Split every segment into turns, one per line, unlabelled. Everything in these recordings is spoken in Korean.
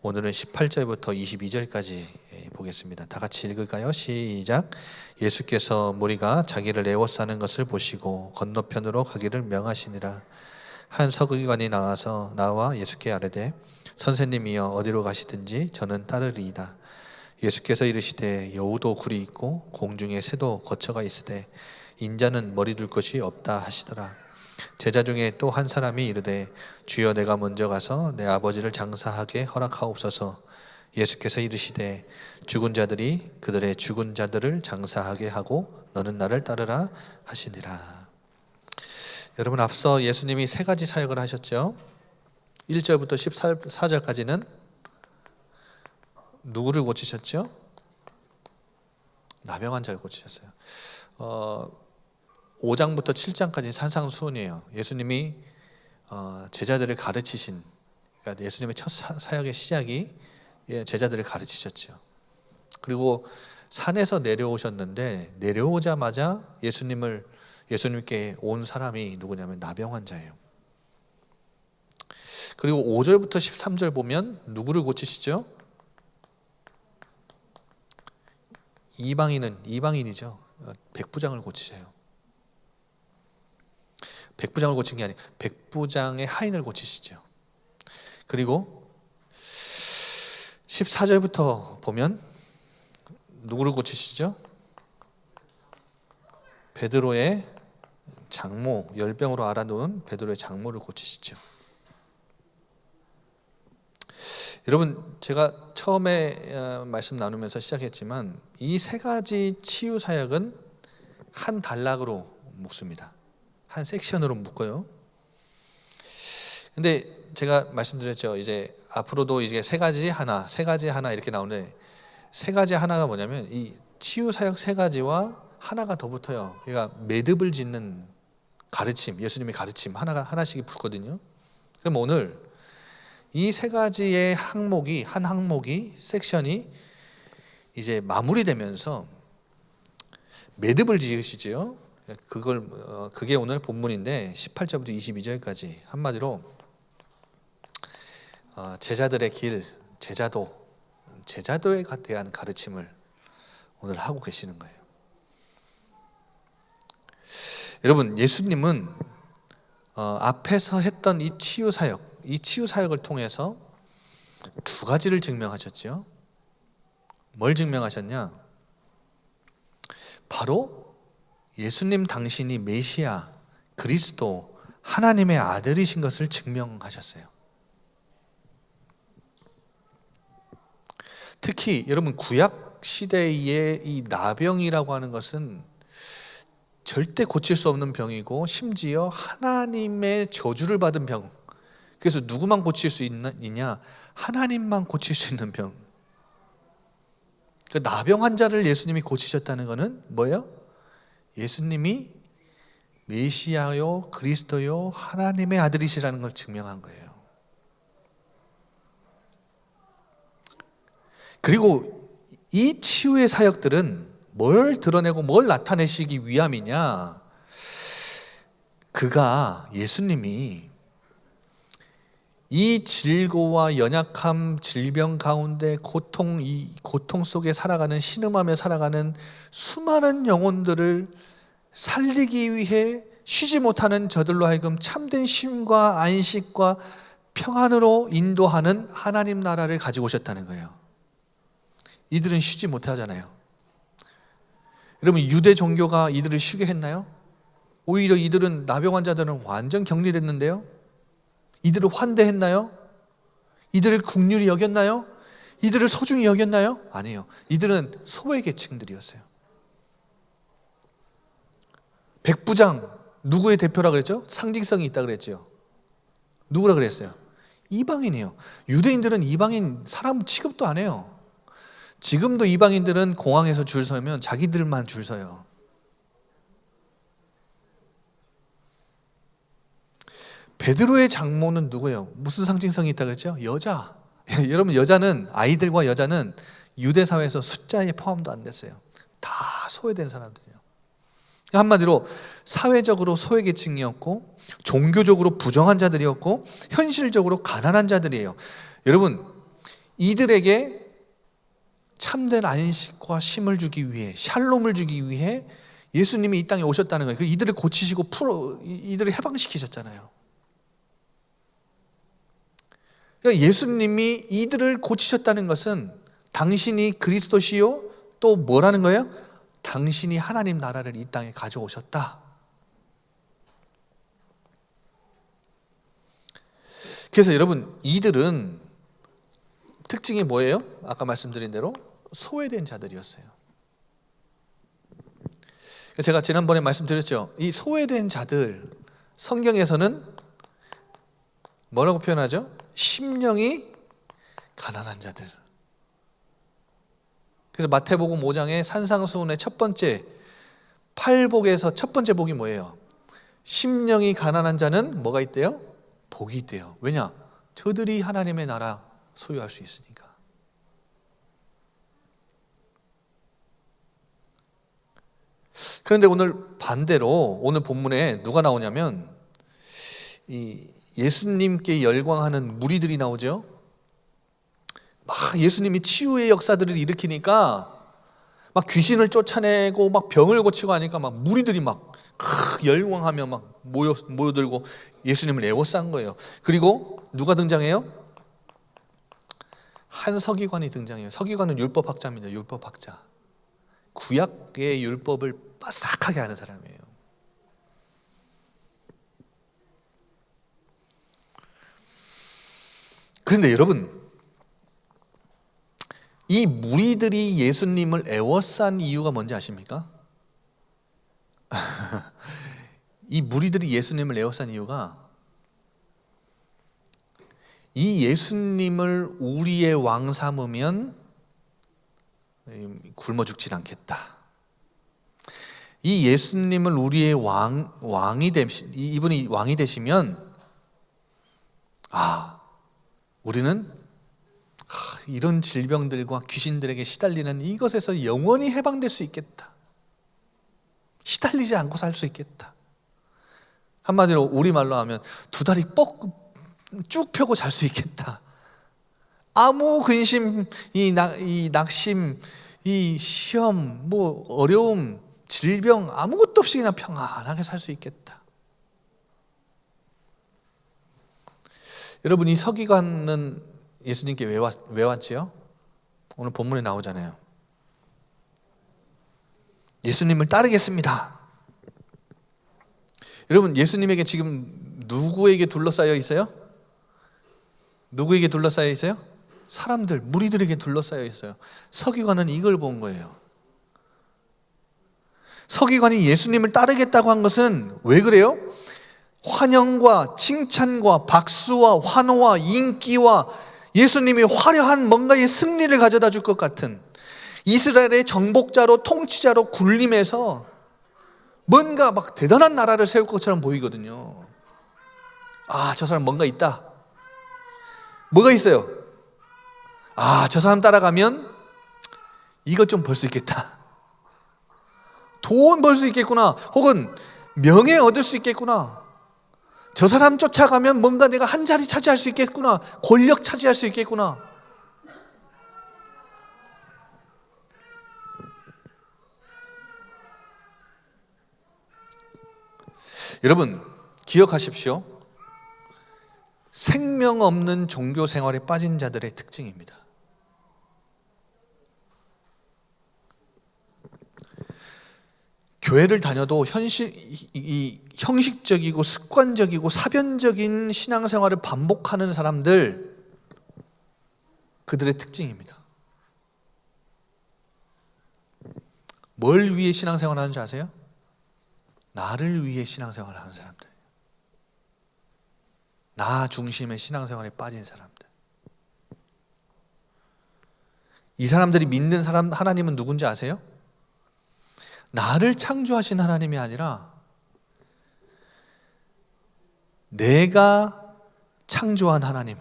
오늘은 18절부터 22절까지 보겠습니다. 다 같이 읽을까요? 시작. 예수께서 무리가 자기를 에워싸는 것을 보시고 건너편으로 가기를 명하시니라. 한 서기관이 나와 예수께 아뢰되 선생님이여 어디로 가시든지 저는 따르리이다. 예수께서 이르시되 여우도 굴이 있고 공중에 새도 거처가 있으되 인자는 머리 둘 곳이 없다 하시더라. 제자 중에 또 한 사람이 이르되 주여 내가 먼저 가서 내 아버지를 장사하게 허락하옵소서. 예수께서 이르시되 죽은 자들이 그들의 죽은 자들을 장사하게 하고 너는 나를 따르라 하시니라. 여러분, 앞서 예수님이 세 가지 사역을 하셨죠. 1절부터 14절까지는 누구를 고치셨죠? 나병 환자를 고치셨어요. 5장부터 7장까지 산상수훈이에요. 예수님이 제자들을 가르치신, 그러니까 예수님의 첫 사역의 시작이 제자들을 가르치셨죠. 그리고 산에서 내려오셨는데 내려오자마자 예수님께 온 사람이 누구냐면 나병 환자예요. 그리고 5절부터 13절 보면 누구를 고치시죠? 이방인이죠. 백부장을 고치세요. 백부장을 고친 게 아니에요. 백부장의 하인을 고치시죠. 그리고 14절부터 보면 누구를 고치시죠? 베드로의 장모, 열병으로 앓아놓은 베드로의 장모를 고치시죠. 여러분, 제가 처음에 말씀 나누면서 시작했지만 이 세 가지 치유 사역은 한 단락으로 묶습니다. 한 섹션으로 묶어요. 근데 제가 말씀드렸죠. 이제 앞으로도 이제 세 가지 하나 이렇게 나오는데, 세 가지 하나가 뭐냐면 이 치유 사역 세 가지와 하나가 더 붙어요. 그러니까 매듭을 짓는 가르침, 예수님의 가르침 하나씩 붙거든요. 그럼 오늘 이 세 가지의 한 항목이 섹션이 이제 마무리되면서 매듭을 지으시죠. 그게 오늘 본문인데 18절부터 22절까지 한마디로 제자들의 길, 제자도에 대한 가르침을 오늘 하고 계시는 거예요. 여러분, 예수님은 앞에서 했던 이 치유 사역을 통해서 두 가지를 증명하셨죠. 뭘 증명하셨냐? 바로 예수님 당신이 메시아, 그리스도, 하나님의 아들이신 것을 증명하셨어요. 특히 여러분, 구약 시대의 이 나병이라고 하는 것은 절대 고칠 수 없는 병이고, 심지어 하나님의 저주를 받은 병. 그래서 누구만 고칠 수 있냐? 하나님만 고칠 수 있는 병. 그 나병 환자를 예수님이 고치셨다는 것은 뭐예요? 예수님이 메시아요, 그리스도요, 하나님의 아들이시라는 걸 증명한 거예요. 그리고 이 치유의 사역들은 뭘 드러내고 뭘 나타내시기 위함이냐? 예수님이 이 질고와 연약함, 질병 가운데 이 고통 속에 살아가는, 신음하며 살아가는 수많은 영혼들을 살리기 위해 쉬지 못하는 저들로 하여금 참된 쉼과 안식과 평안으로 인도하는 하나님 나라를 가지고 오셨다는 거예요. 이들은 쉬지 못하잖아요. 여러분, 유대 종교가 이들을 쉬게 했나요? 오히려 이들은, 나병 환자들은 완전 격리됐는데요. 이들을 환대했나요? 이들을 긍휼히 여겼나요? 이들을 소중히 여겼나요? 아니에요. 이들은 소외 계층들이었어요. 백부장, 누구의 대표라 그랬죠? 상징성이 있다 그랬죠. 누구라 그랬어요? 이방인이에요. 유대인들은 이방인 사람 취급도 안 해요. 지금도 이방인들은 공항에서 줄 서면 자기들만 줄 서요. 베드로의 장모는 누구예요? 무슨 상징성이 있다 그랬죠? 여자. 여러분, 아이들과 여자는 유대 사회에서 숫자에 포함도 안 됐어요. 다 소외된 사람들이에요. 한마디로 사회적으로 소외계층이었고, 종교적으로 부정한 자들이었고, 현실적으로 가난한 자들이에요. 여러분, 이들에게 참된 안식과 쉼을 주기 위해, 샬롬을 주기 위해 예수님이 이 땅에 오셨다는 거예요. 이들을 고치시고 이들을 해방시키셨잖아요. 그러니까 예수님이 이들을 고치셨다는 것은 당신이 그리스도시요, 또 뭐라는 거예요? 당신이 하나님 나라를 이 땅에 가져오셨다. 그래서 여러분, 이들은 특징이 뭐예요? 아까 말씀드린 대로 소외된 자들이었어요. 제가 지난번에 말씀드렸죠. 이 소외된 자들, 성경에서는 뭐라고 표현하죠? 심령이 가난한 자들. 그래서 마태복음 5장의 산상수훈의 첫 번째 팔복에서 첫 번째 복이 뭐예요? 심령이 가난한 자는 뭐가 있대요? 복이 있대요. 왜냐? 저들이 하나님의 나라 소유할 수 있으니까. 그런데 오늘 반대로 오늘 본문에 누가 나오냐면 이 예수님께 열광하는 무리들이 나오죠. 막 예수님이 치유의 역사들을 일으키니까 막 귀신을 쫓아내고 막 병을 고치고 하니까 막 무리들이 막 열광하며 막 모여들고 예수님을 애워싼 거예요. 그리고 누가 등장해요? 한 서기관이 등장해요. 서기관은 율법학자입니다. 율법학자. 구약의 율법을 빠삭하게 하는 사람이에요. 그런데 여러분, 이 무리들이 예수님을 애워싼 이유가 뭔지 아십니까? 이 무리들이 예수님을 애워싼 이유가 이 예수님을 우리의 왕 삼으면 굶어 죽진 않겠다. 이 예수님을 우리의 이분이 왕이 되시면 우리는 이런 질병들과 귀신들에게 시달리는 이것에서 영원히 해방될 수 있겠다. 시달리지 않고 살 수 있겠다. 한마디로 우리말로 하면 두 다리 쭉 펴고 잘 수 있겠다. 아무 근심, 이 낙심, 이 시험, 어려움, 질병 아무것도 없이 그냥 평안하게 살 수 있겠다. 여러분, 이 서기관은 예수님께 왜 왔지요? 오늘 본문에 나오잖아요. 예수님을 따르겠습니다. 여러분, 예수님에게 지금 누구에게 둘러싸여 있어요? 누구에게 둘러싸여 있어요? 사람들, 무리들에게 둘러싸여 있어요. 서기관은 이걸 본 거예요. 서기관이 예수님을 따르겠다고 한 것은 왜 그래요? 환영과 칭찬과 박수와 환호와 인기와 예수님이 화려한 뭔가의 승리를 가져다 줄 것 같은 이스라엘의 정복자로 통치자로 군림해서 뭔가 막 대단한 나라를 세울 것처럼 보이거든요. 저 사람 뭔가 있다. 뭐가 있어요? 저 사람 따라가면 이것 좀 벌 수 있겠다. 돈 벌 수 있겠구나. 혹은 명예 얻을 수 있겠구나. 저 사람 쫓아가면 뭔가 내가 한 자리 차지할 수 있겠구나. 권력 차지할 수 있겠구나. 여러분, 기억하십시오. 생명 없는 종교 생활에 빠진 자들의 특징입니다. 교회를 다녀도 형식적이고 습관적이고 사변적인 신앙생활을 반복하는 사람들, 그들의 특징입니다. 뭘 위해 신앙생활을 하는지 아세요? 나를 위해 신앙생활을 하는 사람들. 나 중심의 신앙생활에 빠진 사람들. 이 사람들이 믿는 하나님은 누군지 아세요? 나를 창조하신 하나님이 아니라 내가 창조한 하나님,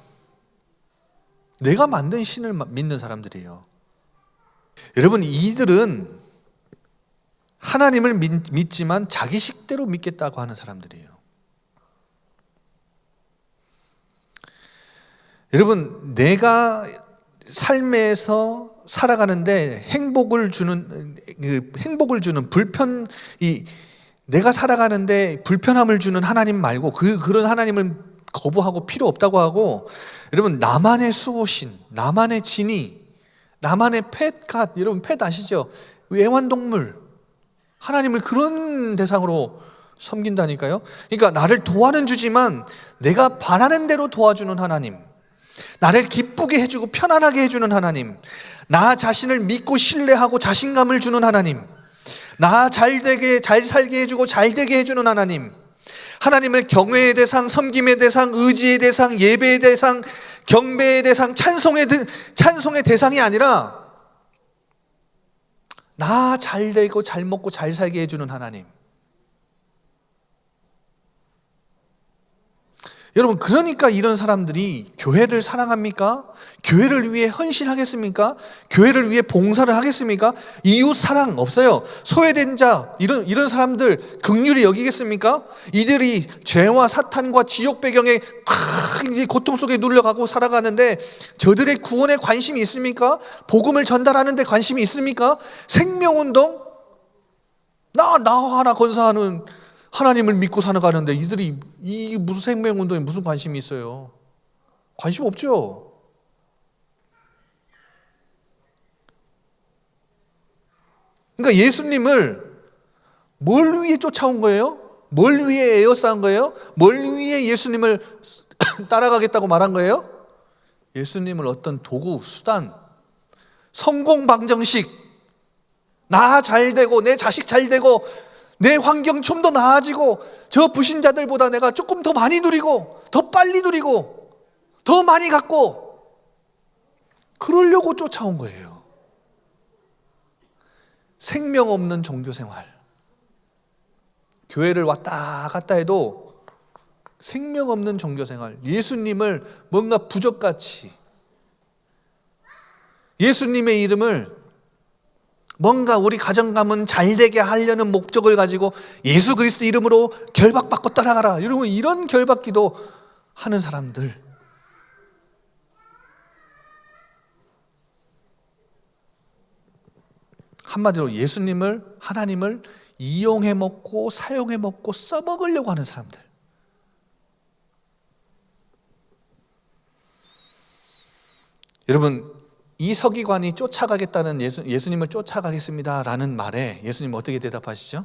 내가 만든 신을 믿는 사람들이에요. 여러분, 이들은 하나님을 믿지만 자기 식대로 믿겠다고 하는 사람들이에요. 여러분, 내가 삶에서 살아가는데 행복을 주는 내가 살아가는데 불편함을 주는 하나님 말고 그런 하나님을 거부하고 필요 없다고 하고, 여러분 나만의 수호신, 나만의 진이, 나만의 펫갓, 여러분 펫 아시죠? 애완동물, 하나님을 그런 대상으로 섬긴다니까요. 그러니까 나를 도와는 주지만 내가 바라는 대로 도와주는 하나님, 나를 기쁘게 해주고 편안하게 해주는 하나님, 나 자신을 믿고 신뢰하고 자신감을 주는 하나님, 나 잘 살게 해주고 잘 되게 해주는 하나님, 하나님을 경외의 대상, 섬김의 대상, 의지의 대상, 예배의 대상, 경배의 대상, 찬송의 대상이 아니라 나 잘 되고 잘 먹고 잘 살게 해주는 하나님. 여러분, 그러니까 이런 사람들이 교회를 사랑합니까? 교회를 위해 헌신하겠습니까? 교회를 위해 봉사를 하겠습니까? 이웃 사랑 없어요. 소외된 자, 이런 사람들 긍휼히 여기겠습니까? 이들이 죄와 사탄과 지옥 배경에 큰 고통 속에 눌려가고 살아가는데 저들의 구원에 관심이 있습니까? 복음을 전달하는 데 관심이 있습니까? 생명운동? 나 하나 건사하는 하나님을 믿고 살아가는데 이들이 이 무슨 생명운동에 무슨 관심이 있어요? 관심 없죠. 그러니까 예수님을 뭘 위해 쫓아온 거예요? 뭘 위해 에워싼 거예요? 뭘 위해 예수님을 따라가겠다고 말한 거예요? 예수님을 어떤 도구, 수단, 성공 방정식, 나 잘 되고 내 자식 잘 되고 내 환경 좀 더 나아지고 저 불신자들보다 내가 조금 더 많이 누리고 더 빨리 누리고 더 많이 갖고, 그러려고 쫓아온 거예요. 생명 없는 종교생활, 교회를 왔다 갔다 해도 생명 없는 종교생활, 예수님을 뭔가 부적같이, 예수님의 이름을 뭔가 우리 가정가문 잘되게 하려는 목적을 가지고 예수 그리스도 이름으로 결박받고 따라가라, 여러분 이런 결박기도 하는 사람들, 한마디로 예수님을, 하나님을 이용해 먹고 사용해 먹고 써먹으려고 하는 사람들. 여러분, 이 서기관이 쫓아가겠다는 예수님을 쫓아가겠습니다라는 말에 예수님 어떻게 대답하시죠?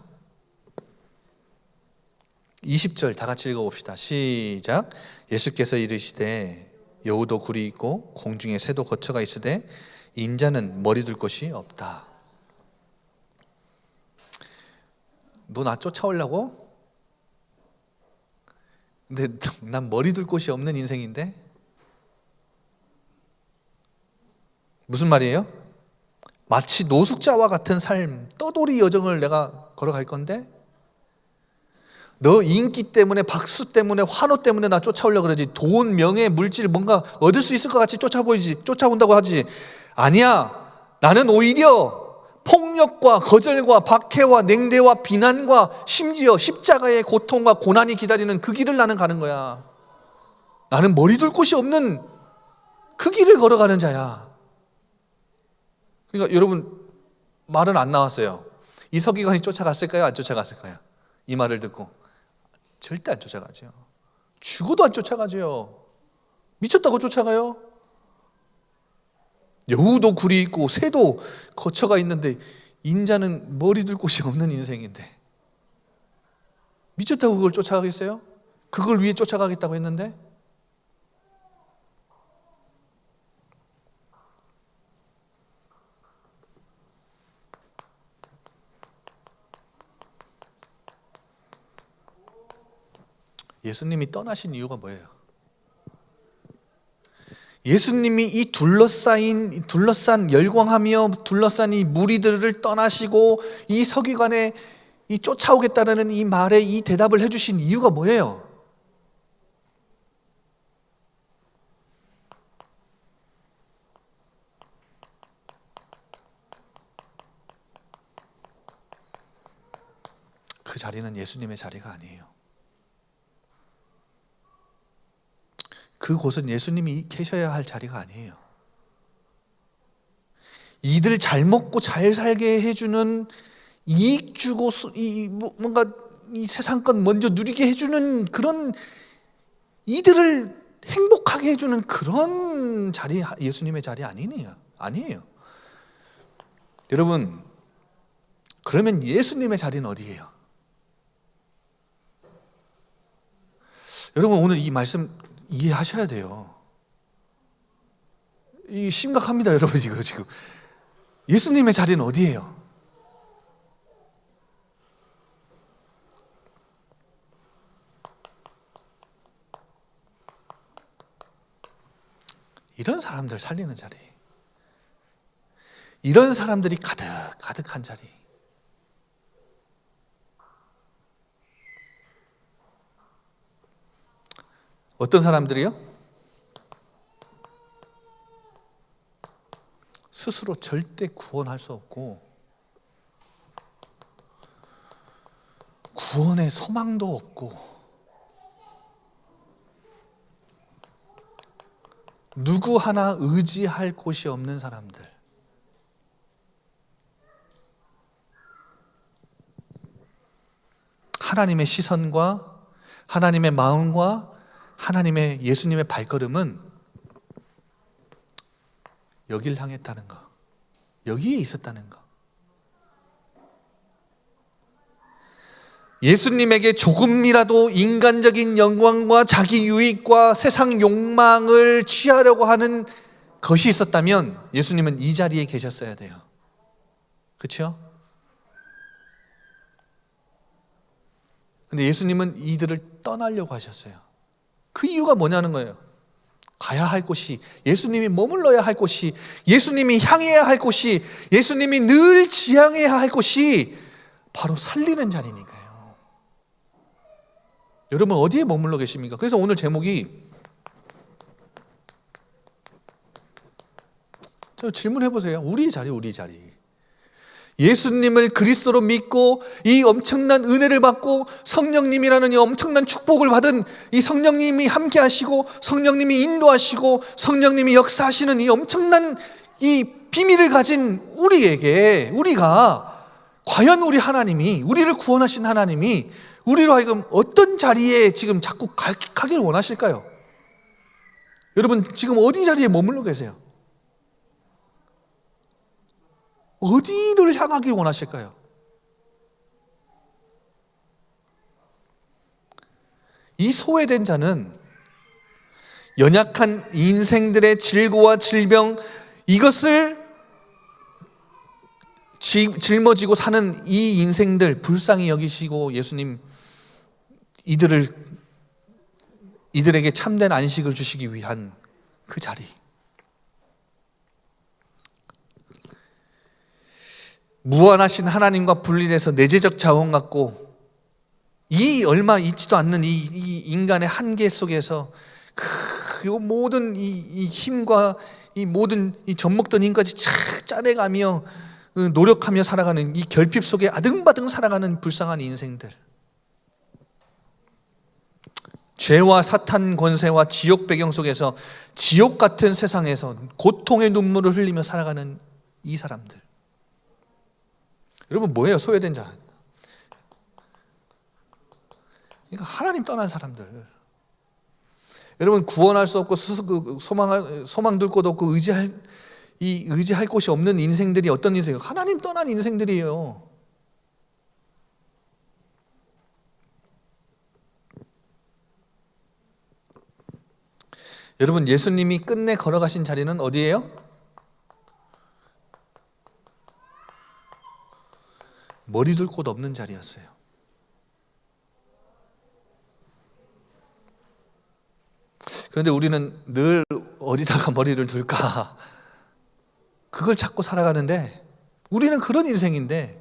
20절 다 같이 읽어봅시다. 시작. 예수께서 이르시되 여우도 굴이 있고 공중에 새도 거처가 있으되 인자는 머리 둘 곳이 없다. 너 나 쫓아오려고? 근데 난 머리 둘 곳이 없는 인생인데? 무슨 말이에요? 마치 노숙자와 같은 삶, 떠돌이 여정을 내가 걸어갈 건데 너 인기 때문에, 박수 때문에, 환호 때문에 나 쫓아오려고 그러지. 돈, 명예, 물질 뭔가 얻을 수 있을 것 같이 쫓아온다고 하지. 아니야. 나는 오히려 폭력과 거절과 박해와 냉대와 비난과 심지어 십자가의 고통과 고난이 기다리는 그 길을 나는 가는 거야. 나는 머리 둘 곳이 없는 그 길을 걸어가는 자야. 그러니까 여러분, 말은 안 나왔어요. 이 서기관이 쫓아갔을까요? 안 쫓아갔을까요? 이 말을 듣고 절대 안 쫓아가죠. 죽어도 안 쫓아가죠. 미쳤다고 쫓아가요? 여우도 굴이 있고 새도 거처가 있는데 인자는 머리 둘 곳이 없는 인생인데 미쳤다고 그걸 쫓아가겠어요? 그걸 위해 쫓아가겠다고 했는데? 예수님이 떠나신 이유가 뭐예요? 예수님이 이 둘러싼 열광하며 둘러싼 이 무리들을 떠나시고 이 서기관의 이 쫓아오겠다라는 이 말에 이 대답을 해주신 이유가 뭐예요? 그 자리는 예수님의 자리가 아니에요. 그곳은 예수님이 계셔야 할 자리가 아니에요. 이들 잘 먹고 잘 살게 해주는, 이익 주고 뭔가 이 세상껏 먼저 누리게 해주는 그런, 이들을 행복하게 해주는 그런 자리, 예수님의 자리 아니에요. 여러분, 그러면 예수님의 자리는 어디예요? 여러분, 오늘 이 말씀 이해하셔야 돼요. 이 심각합니다, 여러분. 지금 예수님의 자리는 어디예요? 이런 사람들 살리는 자리, 이런 사람들이 가득한 자리. 어떤 사람들이요? 스스로 절대 구원할 수 없고 구원의 소망도 없고 누구 하나 의지할 곳이 없는 사람들. 하나님의 시선과 하나님의 마음과 하나님의 예수님의 발걸음은 여길 향했다는 거, 여기에 있었다는 거. 예수님에게 조금이라도 인간적인 영광과 자기 유익과 세상 욕망을 취하려고 하는 것이 있었다면 예수님은 이 자리에 계셨어야 돼요. 그렇죠? 근데 예수님은 이들을 떠나려고 하셨어요. 그 이유가 뭐냐는 거예요. 가야 할 곳이, 예수님이 머물러야 할 곳이, 예수님이 향해야 할 곳이, 예수님이 늘 지향해야 할 곳이 바로 살리는 자리니까요. 여러분 어디에 머물러 계십니까? 그래서 오늘 제목이, 저 질문해 보세요. 우리 자리. 예수님을 그리스도로 믿고 이 엄청난 은혜를 받고 성령님이라는 이 엄청난 축복을 받은 이 성령님이 함께 하시고 성령님이 인도하시고 성령님이 역사하시는 이 엄청난 이 비밀을 가진 우리에게, 우리가 과연 우리 하나님이, 우리를 구원하신 하나님이 우리로 하여금 어떤 자리에 지금 자꾸 가길 원하실까요? 여러분 지금 어디 자리에 머물러 계세요? 어디를 향하길 원하실까요? 이 소외된 자는 연약한 인생들의 질고와 질병, 이것을 짊어지고 사는 이 인생들 불쌍히 여기시고 예수님 이들에게 참된 안식을 주시기 위한 그 자리. 무한하신 하나님과 분리돼서 내재적 자원 갖고 이 얼마 있지도 않는 이 인간의 한계 속에서 그 모든 이 힘과 이 모든 이 젖먹던 힘까지 짜내가며 노력하며 살아가는 이 결핍 속에 아등바등 살아가는 불쌍한 인생들, 죄와 사탄 권세와 지옥 배경 속에서 지옥 같은 세상에서 고통의 눈물을 흘리며 살아가는 이 사람들. 여러분 뭐예요? 소외된 자. 그러니까 하나님 떠난 사람들. 여러분 구원할 수 없고 스스로 소망 둘 곳 없고 의지할 곳이 없는 인생들이 어떤 인생이에요? 하나님 떠난 인생들이에요. 여러분 예수님이 끝내 걸어가신 자리는 어디예요? 머리 둘 곳 없는 자리였어요. 그런데 우리는 늘 어디다가 머리를 둘까? 그걸 찾고 살아가는데, 우리는 그런 인생인데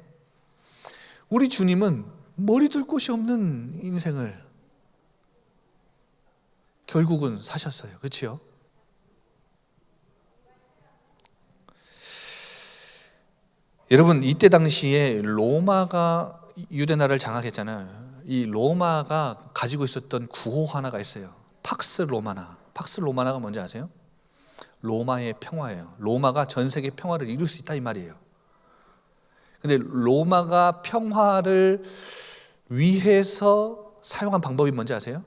우리 주님은 머리 둘 곳이 없는 인생을 결국은 사셨어요. 그렇죠? 여러분 이때 당시에 로마가 유대 나라를 장악했잖아요. 이 로마가 가지고 있었던 구호 하나가 있어요. 팍스 로마나. 팍스 로마나가 뭔지 아세요? 로마의 평화예요. 로마가 전 세계 평화를 이룰 수 있다 이 말이에요. 근데 로마가 평화를 위해서 사용한 방법이 뭔지 아세요?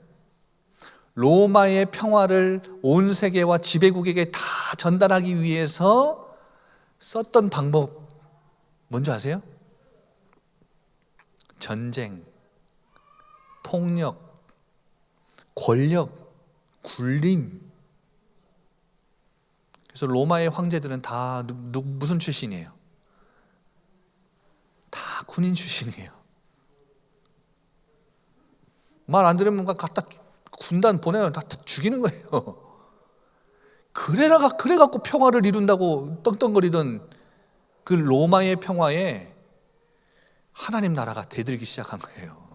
로마의 평화를 온 세계와 지배국에게 다 전달하기 위해서 썼던 방법 뭔지 아세요? 전쟁, 폭력, 권력, 굴림. 그래서 로마의 황제들은 다 무슨 출신이에요? 다 군인 출신이에요. 말 안 들으면 갖다 군단 보내요. 다 죽이는 거예요. 그래갖고 평화를 이룬다고 떵떵거리던 그 로마의 평화에 하나님 나라가 대들기 시작한 거예요.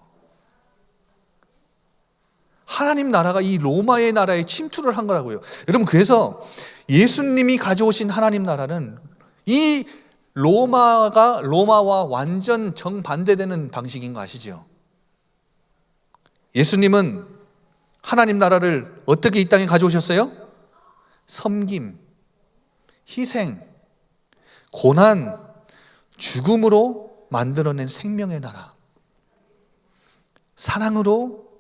하나님 나라가 이 로마의 나라에 침투를 한 거라고요. 여러분, 그래서 예수님이 가져오신 하나님 나라는 이 로마와 완전 정반대되는 방식인 거 아시죠? 예수님은 하나님 나라를 어떻게 이 땅에 가져오셨어요? 섬김, 희생, 고난, 죽음으로 만들어낸 생명의 나라, 사랑으로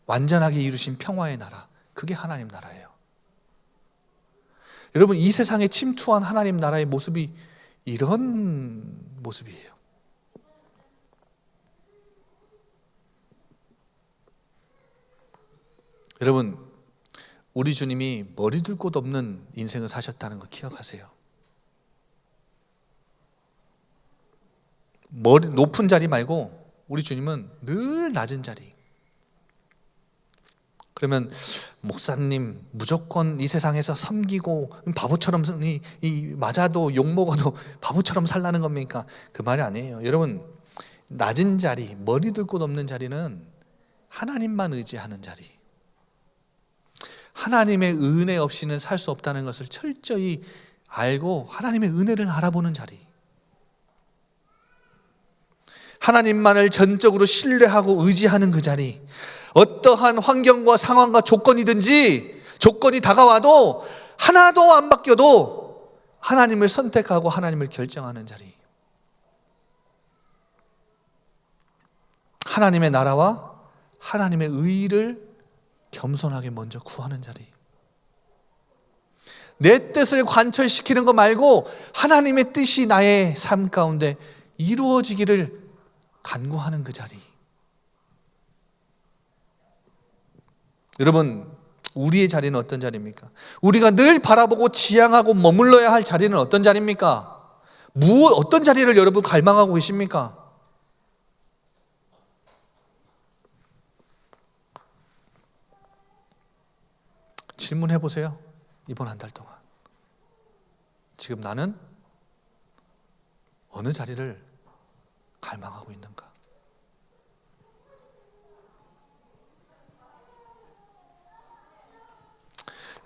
완전하게 이루신 평화의 나라, 그게 하나님 나라예요. 여러분, 이 세상에 침투한 하나님 나라의 모습이 이런 모습이에요. 여러분, 우리 주님이 머리 둘 곳 없는 인생을 사셨다는 거 기억하세요. 높은 자리 말고 우리 주님은 늘 낮은 자리. 그러면 목사님 무조건 이 세상에서 섬기고 바보처럼 맞아도 욕먹어도 바보처럼 살라는 겁니까? 그 말이 아니에요. 여러분, 낮은 자리, 머리 둘 곳 없는 자리는 하나님만 의지하는 자리, 하나님의 은혜 없이는 살 수 없다는 것을 철저히 알고 하나님의 은혜를 알아보는 자리, 하나님만을 전적으로 신뢰하고 의지하는 그 자리, 어떠한 환경과 상황과 조건이든지 조건이 다가와도 하나도 안 바뀌어도 하나님을 선택하고 하나님을 결정하는 자리, 하나님의 나라와 하나님의 의를 겸손하게 먼저 구하는 자리, 내 뜻을 관철시키는 거 말고 하나님의 뜻이 나의 삶 가운데 이루어지기를 간구하는 그 자리. 여러분, 우리의 자리는 어떤 자리입니까? 우리가 늘 바라보고 지향하고 머물러야 할 자리는 어떤 자리입니까? 어떤 자리를 여러분 갈망하고 계십니까? 질문해 보세요. 이번 한 달 동안 지금 나는 어느 자리를 갈망하고 있는가?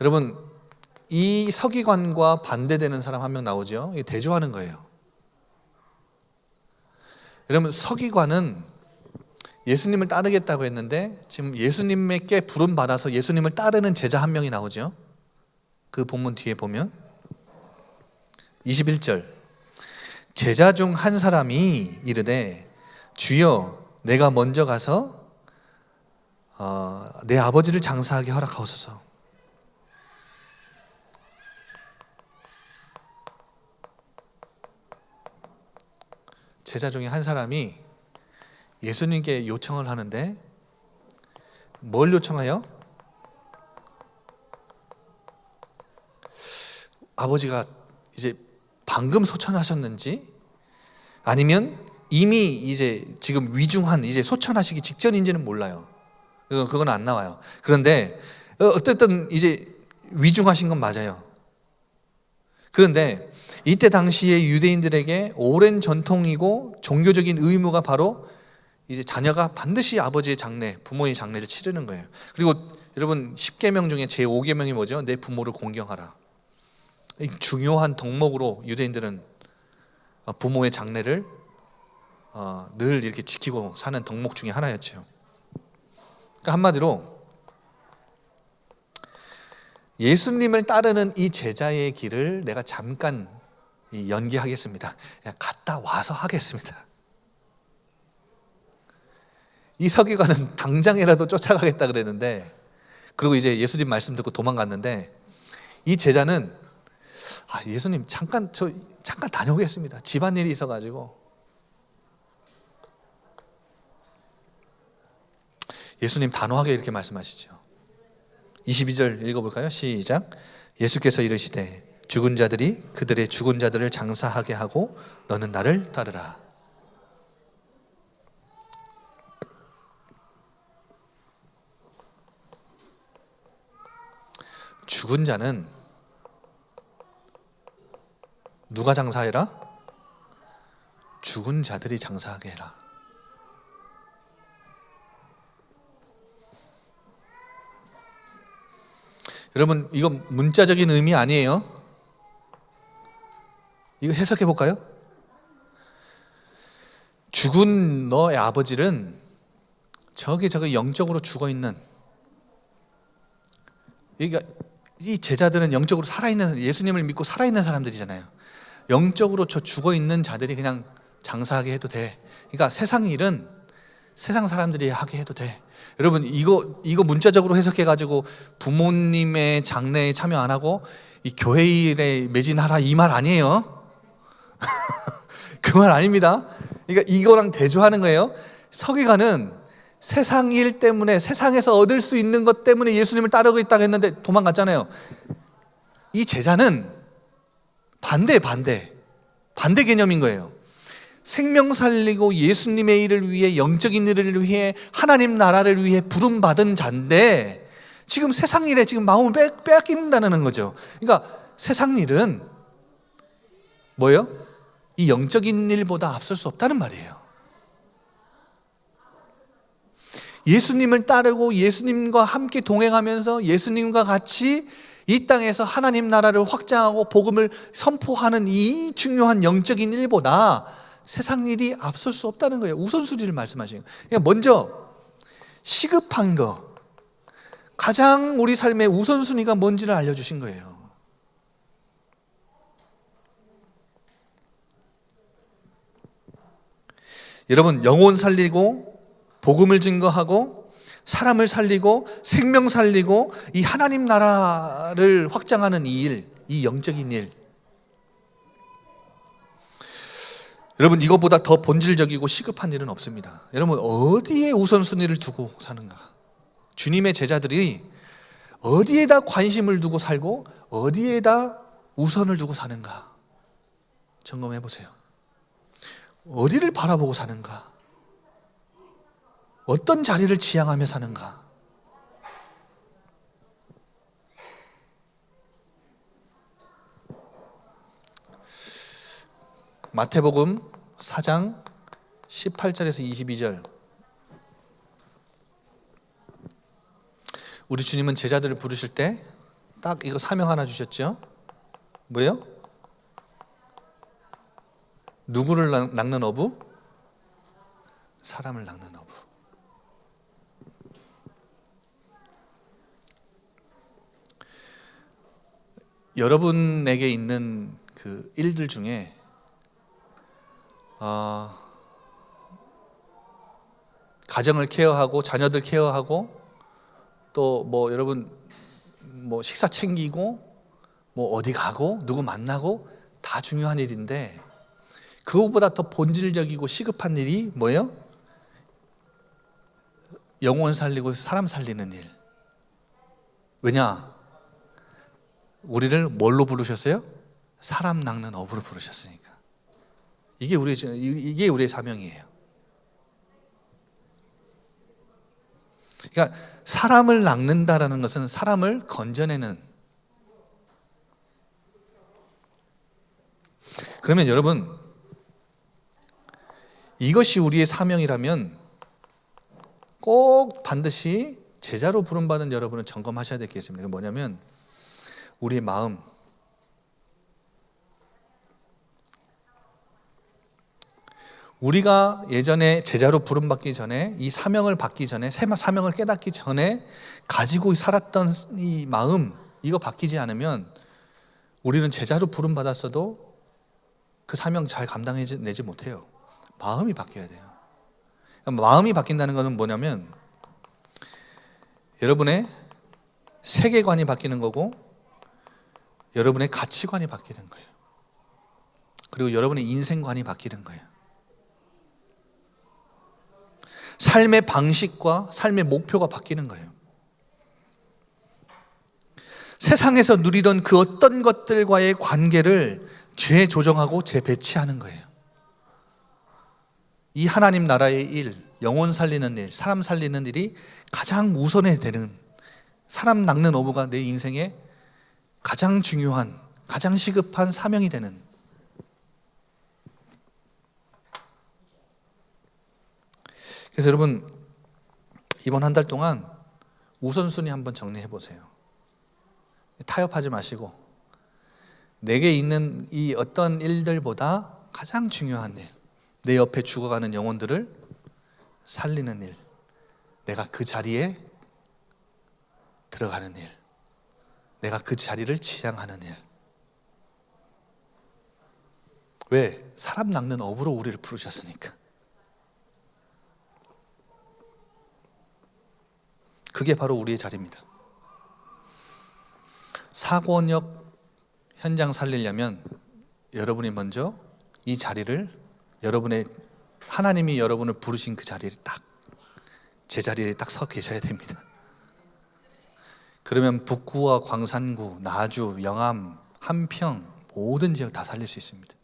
여러분, 이 서기관과 반대되는 사람 한 명 나오죠. 이게 대조하는 거예요. 여러분, 서기관은 예수님을 따르겠다고 했는데 지금 예수님께 부름 받아서 예수님을 따르는 제자 한 명이 나오죠. 그 본문 뒤에 보면 21절, 제자 중 한 사람이 이르되 주여, 내가 먼저 가서 내 아버지를 장사하게 허락하옵소서. 제자 중에 한 사람이 예수님께 요청을 하는데 뭘 요청해요? 아버지가 이제 방금 소천하셨는지 아니면 이미 이제 지금 위중한 이제 소천하시기 직전인지는 몰라요. 그건 안 나와요. 그런데 어쨌든 이제 위중하신 건 맞아요. 그런데 이때 당시에 유대인들에게 오랜 전통이고 종교적인 의무가 바로 이제 자녀가 반드시 아버지의 장례, 부모의 장례를 치르는 거예요. 그리고 여러분, 10계명 중에 제5계명이 뭐죠? 내 부모를 공경하라. 중요한 덕목으로 유대인들은 부모의 장례를 늘 이렇게 지키고 사는 덕목 중에 하나였죠. 그러니까 한마디로 예수님을 따르는 이 제자의 길을 내가 잠깐 연기하겠습니다. 그냥 갔다 와서 하겠습니다. 이 서기관은 당장이라도 쫓아가겠다 그랬는데, 그리고 이제 예수님 말씀 듣고 도망갔는데, 이 제자는 예수님 잠깐 다녀오겠습니다. 집안일이 있어가지고. 예수님 단호하게 이렇게 말씀하시죠. 22절 읽어볼까요? 시작. 예수께서 이르시되 죽은 자들이 그들의 죽은 자들을 장사하게 하고 너는 나를 따르라. 죽은 자는 누가 장사해라? 죽은 자들이 장사하게 해라. 여러분, 이건 문자적인 의미 아니에요. 이거 해석해 볼까요? 죽은 너의 아버지는 저기 영적으로 죽어 있는, 그러니까 이 제자들은 영적으로 살아있는, 예수님을 믿고 살아있는 사람들이잖아요. 영적으로 저 죽어 있는 자들이 그냥 장사하게 해도 돼. 그러니까 세상 일은 세상 사람들이 하게 해도 돼. 여러분, 이거 문자적으로 해석해가지고 부모님의 장례에 참여 안 하고 이 교회 일에 매진하라, 이 말 아니에요. 그 말 아닙니다. 그러니까 이거랑 대조하는 거예요. 서기관은 세상 일 때문에, 세상에서 얻을 수 있는 것 때문에 예수님을 따르고 있다고 했는데 도망갔잖아요. 이 제자는 반대 개념인 거예요. 생명 살리고 예수님의 일을 위해, 영적인 일을 위해, 하나님 나라를 위해 부름받은 자인데 지금 세상 일에 지금 마음을 빼앗긴다는 거죠. 그러니까 세상 일은 뭐예요? 이 영적인 일보다 앞설 수 없다는 말이에요. 예수님을 따르고 예수님과 함께 동행하면서 예수님과 같이 이 땅에서 하나님 나라를 확장하고 복음을 선포하는 이 중요한 영적인 일보다 세상 일이 앞설 수 없다는 거예요. 우선순위를 말씀하시는 거예요. 그러니까 먼저 시급한 거, 가장 우리 삶의 우선순위가 뭔지를 알려주신 거예요. 여러분, 영혼 살리고 복음을 증거하고 사람을 살리고 생명 살리고 이 하나님 나라를 확장하는 이 일, 이 영적인 일, 여러분, 이것보다 더 본질적이고 시급한 일은 없습니다. 여러분, 어디에 우선순위를 두고 사는가? 주님의 제자들이 어디에다 관심을 두고 살고 어디에다 우선을 두고 사는가? 점검해 보세요. 어디를 바라보고 사는가? 어떤 자리를 지향하며 사는가? 마태복음 4장 18절에서 22절. 우리 주님은 제자들을 부르실 때 딱 이거 사명 하나 주셨죠? 뭐예요? 누구를 낚는 어부? 사람을 낚는 어부. 여러분에게 있는 그 일들 중에 가정을 케어하고 자녀들 케어하고 또 뭐 여러분 뭐 식사 챙기고 뭐 어디 가고 누구 만나고 다 중요한 일인데 그것보다 더 본질적이고 시급한 일이 뭐예요? 영혼 살리고 사람 살리는 일. 왜냐? 우리를 뭘로 부르셨어요? 사람 낚는 어부로 부르셨으니까. 이게 우리의 사명이에요. 그러니까 사람을 낚는다라는 것은 사람을 건져내는. 그러면 여러분, 이것이 우리의 사명이라면 꼭 반드시 제자로 부름받은 여러분은 점검하셔야 될 게 있습니다. 그게 뭐냐면 우리의 마음, 우리가 예전에 제자로 부름받기 전에 이 사명을 받기 전에 사명을 깨닫기 전에 가지고 살았던 이 마음, 이거 바뀌지 않으면 우리는 제자로 부름 받았어도 그 사명 잘 감당해내지 못해요. 마음이 바뀌어야 돼요. 마음이 바뀐다는 것은 뭐냐면 여러분의 세계관이 바뀌는 거고 여러분의 가치관이 바뀌는 거예요. 그리고 여러분의 인생관이 바뀌는 거예요. 삶의 방식과 삶의 목표가 바뀌는 거예요. 세상에서 누리던 그 어떤 것들과의 관계를 재조정하고 재배치하는 거예요. 이 하나님 나라의 일, 영혼 살리는 일, 사람 살리는 일이 가장 우선에 되는, 사람 낚는 어부가 내 인생에 가장 중요한, 가장 시급한 사명이 되는, 그래서 여러분 이번 한 달 동안 우선순위 한번 정리해 보세요. 타협하지 마시고 내게 있는 이 어떤 일들보다 가장 중요한 일, 내 옆에 죽어가는 영혼들을 살리는 일, 내가 그 자리에 들어가는 일, 내가 그 자리를 지향하는 일. 왜? 사람 낚는 어부로 우리를 부르셨으니까. 그게 바로 우리의 자리입니다. 사고력 현장 살리려면 여러분이 먼저 이 자리를, 여러분의 하나님이 여러분을 부르신 그 자리를 딱, 제자리에 딱 서 계셔야 됩니다. 그러면 북구와 광산구, 나주, 영암, 한평 모든 지역 다 살릴 수 있습니다.